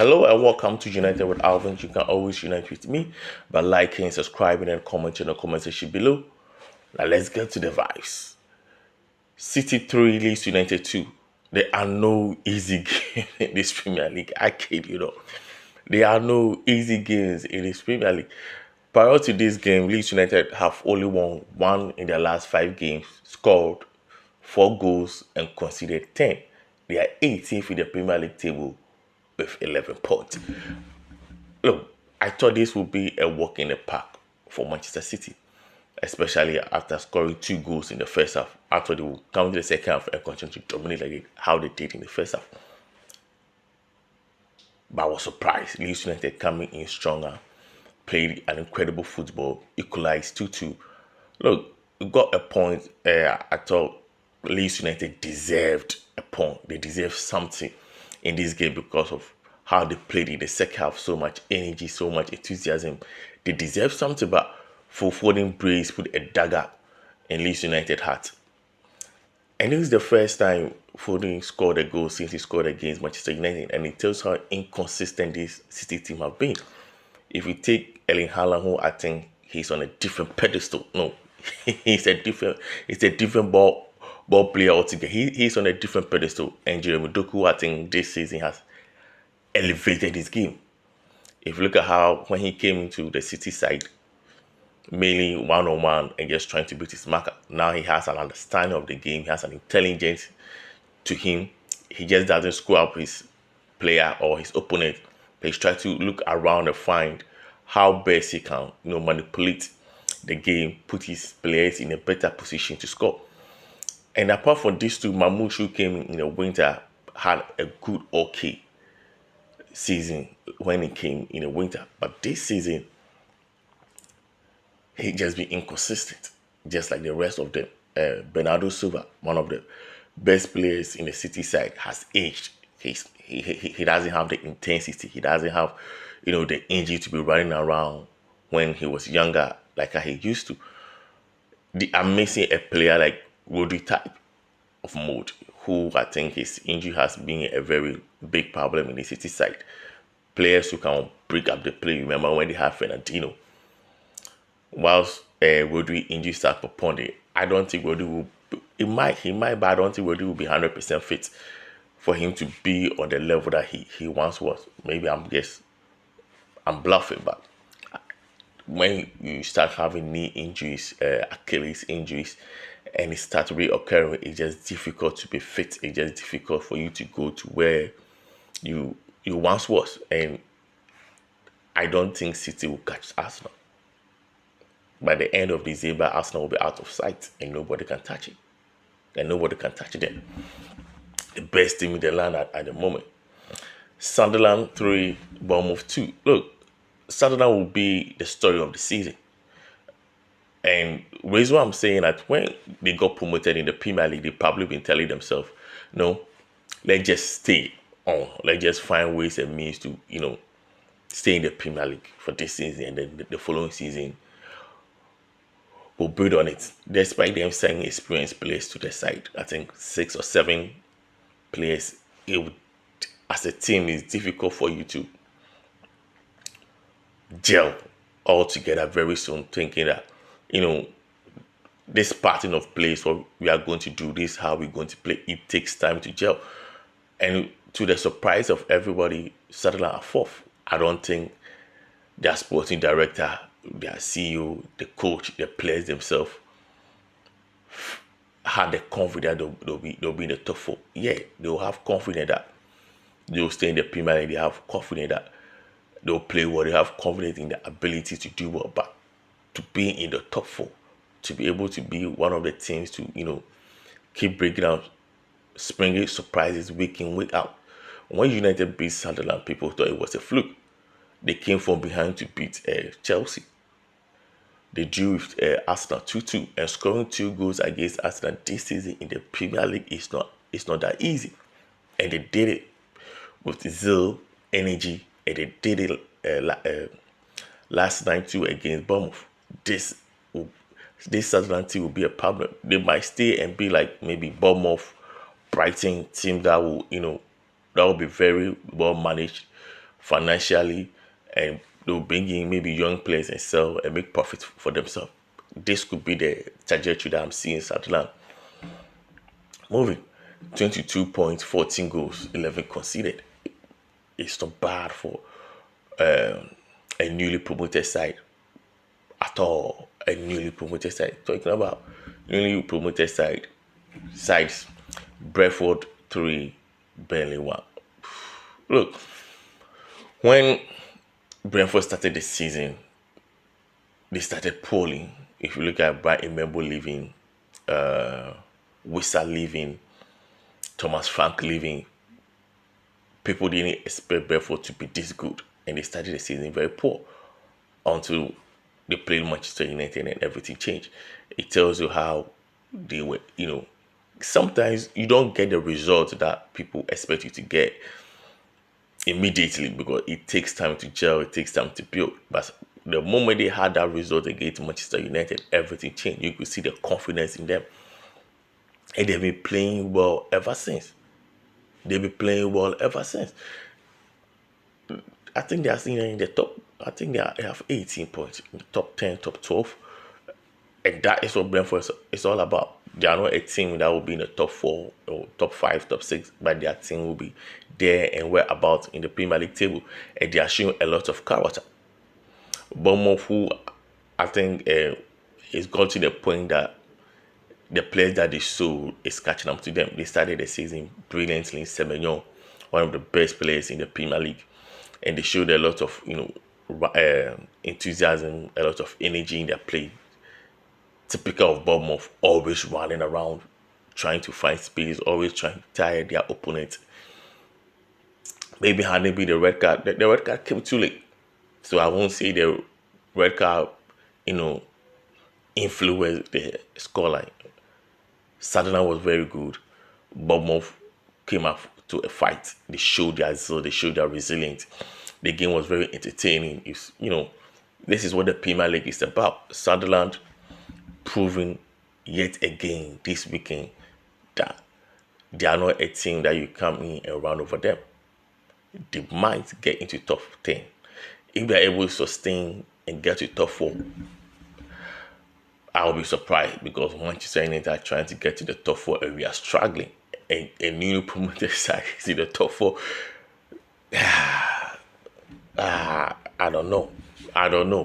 Hello and welcome to United with Alvin. You can always unite with me by liking, subscribing, and commenting in the comment section below. Now let's get to the vibes. City 3, Leeds United 2. There are no easy games in this Premier League. I kid you not. There are no easy games in this Premier League. Prior to this game, Leeds United have only won one in their last 5 games, scored 4 goals, and conceded 10. They are 18th in the Premier League table with 11 points. Look, I thought this would be a walk in the park for Manchester City, especially after scoring 2 goals in the first half. I thought they would come to the second half and continue to dominate like how they did in the first half. But I was surprised. Leeds United coming in stronger, played an incredible football, equalized 2-2. Look, we got a point. I thought Leeds United deserved a point. They deserved something in this game because of how they played in the second half. So much energy, so much enthusiasm. They deserve something, but Foden Brace put a dagger in Leeds United heart. And this is the first time Foden scored a goal since he scored against Manchester United, and it tells how inconsistent this City team have been. If you take Erling Haaland, who I think he's on a different pedestal. No, he's a different ball player altogether. He's on a different pedestal. And Jeremy Doku, I think this season has elevated his game. If you look at how when he came into the City side, mainly one-on-one and just trying to beat his marker. Now he has an understanding of the game. He has an intelligence to him. He just doesn't score up his player or his opponent. He's trying to look around and find how best he can, manipulate the game, put his players in a better position to score. And apart from these two, Mahmoud, who came in the winter, had a good, okay season when he came in the winter. But this season, he just been inconsistent, just like the rest of them. Bernardo Silva, one of the best players in the City side, has aged. He doesn't have the intensity. He doesn't have, the energy to be running around when he was younger like he used to. I'm missing a player like Rodri type of mode, who I think his injury has been a very big problem in the City side. Players who can break up the play. Remember when they have Fernandinho? Whilst Rodri injury starts upon it, I don't think Rodri will. He might, but I don't think Rodri will be 100% fit for him to be on the level that he once was. Maybe I'm bluffing, but when you start having knee injuries, Achilles injuries, and it starts reoccurring, it's just difficult to be fit. It's just difficult for you to go to where you once was. And I don't think City will catch Arsenal. By the end of December, Arsenal will be out of sight and nobody can touch it. And nobody can touch them. The best team in the land at the moment. Sunderland 3, Bournemouth 2. Look, Sunderland will be the story of the season. And the reason why I'm saying that when they got promoted in the Premier League, they probably been telling themselves, no, let's just stay on. Let's just find ways and means to, stay in the Premier League for this season, and then the following season we'll build on it. Despite them sending experienced players to the side, I think 6 or 7 players, as a team, it's difficult for you to gel all together very soon, thinking that, this pattern of plays, what we are going to do, this how we're going to play, it takes time to gel. And to the surprise of everybody, Sunderland are 4th. I don't think their sporting director, their CEO, the coach, the players themselves had the confidence they'll be in the top 4. Yeah, they'll have confidence that they'll stay in the Premier League. They have confidence that they'll play well. They have confidence in the ability to do well. But to be in the top 4, to be able to be one of the teams to, keep breaking out, springing surprises week in, week out. When United beat Sunderland, people thought it was a fluke. They came from behind to beat Chelsea. They drew with Arsenal 2-2, and scoring 2 goals against Arsenal this season in the Premier League is not that easy. And they did it with zeal, energy, and they did it last night too against Bournemouth. This Sunderland team will be a problem. They might stay and be like maybe Bournemouth, Brighton team that will be very well managed financially, and they'll bring in maybe young players and sell and make profit for themselves. This could be the trajectory that I'm seeing Sunderland moving. 22 points, 14 goals, 11 conceded. It's not bad for a newly promoted side at all. A newly promoted side. Talking about newly promoted sides. Brentford 3, Burnley 1. Look, when Brentford started the season, they started poorly. If you look at Brian Mbembo leaving, Wissa leaving, Thomas Frank leaving, people didn't expect Brentford to be this good, and they started the season very poor until they played Manchester United and everything changed. It tells you how they were, sometimes you don't get the result that people expect you to get immediately because it takes time to gel, it takes time to build. But the moment they had that result against Manchester United, everything changed. You could see the confidence in them. And they've been playing well ever since. I think they are seen in the top. I think they have 18 points in the top 10, top 12. And that is what Brentford is all about. They are not a team that will be in the top 4 or top 5, top 6, but their team will be there and whereabouts in the Premier League table. And they are showing a lot of character. Bournemouth, who I think is got to the point that the players that they sold is catching up to them. They started the season brilliantly. Semenyo, one of the best players in the Premier League, and they showed a lot of enthusiasm, a lot of energy in their play. Typical of Bournemouth, always running around, trying to find space, always trying to tire their opponent. Maybe had maybe the red card. The red card came too late, so I won't say the red card, influenced the scoreline. Sunderland was very good. Bournemouth came up to a fight. They showed their zeal, they showed their resilience. The game was very entertaining. This is what the Premier League is about. Sunderland proving yet again this weekend that they are not a team that you come in and run over them. They might get into top 10. If they're able to sustain and get to top 4, I'll be surprised because Manchester United are trying to get to the top 4 and we are struggling. And a new promoted side is in the top 4. I don't know.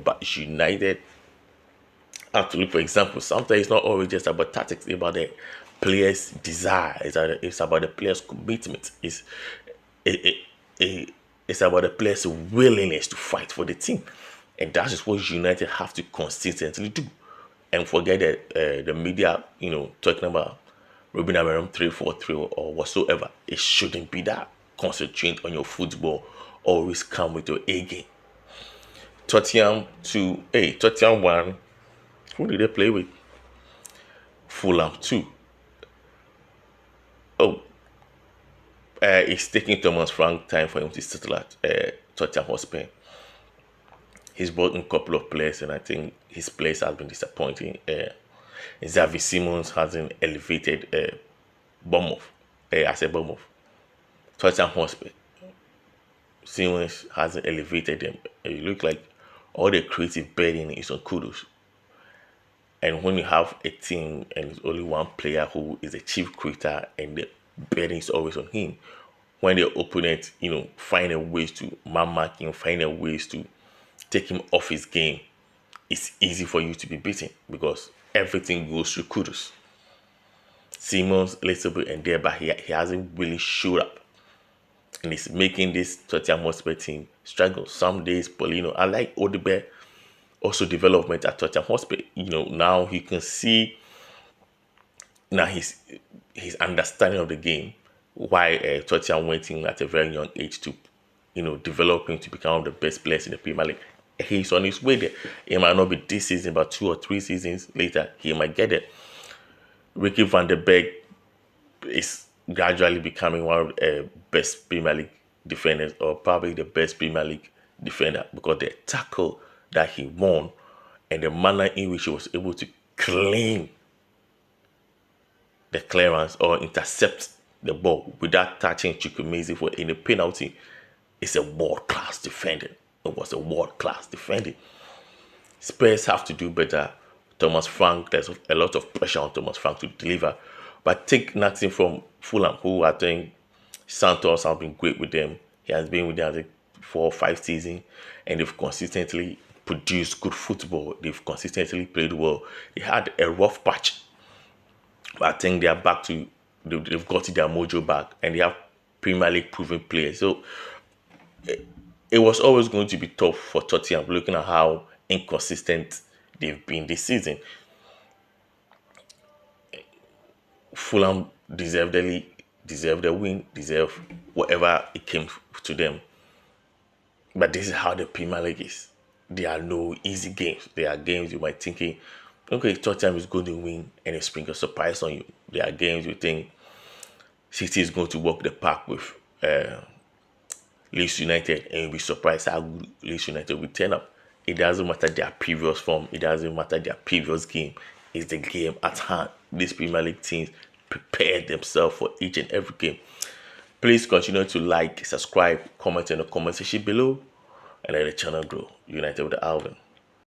But United have to look for example. Sometimes it's not always just about tactics, it's about the players' desire. It's about the players' commitment. It's about the players' willingness to fight for the team. And that is what United have to consistently do. And forget that the media, talking about Ruben Amorim 3-4-3 or whatsoever. It shouldn't be that. Concentrate on your football. Always come with your A game. Tottenham 1. Who did they play with? Fulham 2. It's taking Thomas Frank time for him to settle at Tottenham Hotspur. He's brought in a couple of players, and I think his place has been disappointing. Xavi Simons hasn't elevated Bournemouth. I said Bournemouth. Tottenham Hotspur. Simons hasn't elevated them. It looks like all the creative burden is on Kudus. And when you have a team and there's only one player who is a chief creator and the burden is always on him, when the opponent, find a ways to man-mark him, find a ways to take him off his game, it's easy for you to be beaten because everything goes through Kudus. Simons a little bit and there, but he hasn't really showed up. And it's making this Tottenham Hotspur team struggle. Some days, Paulino, I like Odebe also development at Tottenham Hotspur. Now he can see now his understanding of the game, why Tottenham went in at a very young age to, developing to become one of the best players in the Premier League. He's on his way there. It might not be this season, but 2 or 3 seasons later, he might get it. Ricky van der Beek is gradually becoming one of the best Premier League defenders, or probably the best Premier League defender, because the tackle that he won and the manner in which he was able to claim the clearance or intercept the ball without touching Chukwuemezi for any penalty is a world-class defending. It was a world-class defending. Spurs have to do better. Thomas Frank, there's a lot of pressure on Thomas Frank to deliver. But take nothing from Fulham, who I think Santos has been great with them. He has been with them, I think, 4 or 5 seasons, and they've consistently produced good football. They've consistently played well. They had a rough patch, but I think they are back to, they've got their mojo back, and they have Premier League proven players. So it was always going to be tough for Tottenham, looking at how inconsistent they've been this season. Fulham deserved the win, deserve whatever it came to them. But this is how the Premier League is. There are no easy games. There are games you might thinking, okay, Tottenham is going to win and spring a surprise on you. There are games you think City is going to walk the park with Leeds United, and you'll be surprised how good Leeds United will turn up. It doesn't matter their previous form. It doesn't matter their previous game. It's the game at hand. These Premier League teams prepare themselves for each and every game. Please continue to like, subscribe, comment in the comment section below, and let the channel grow. United with the Alvin.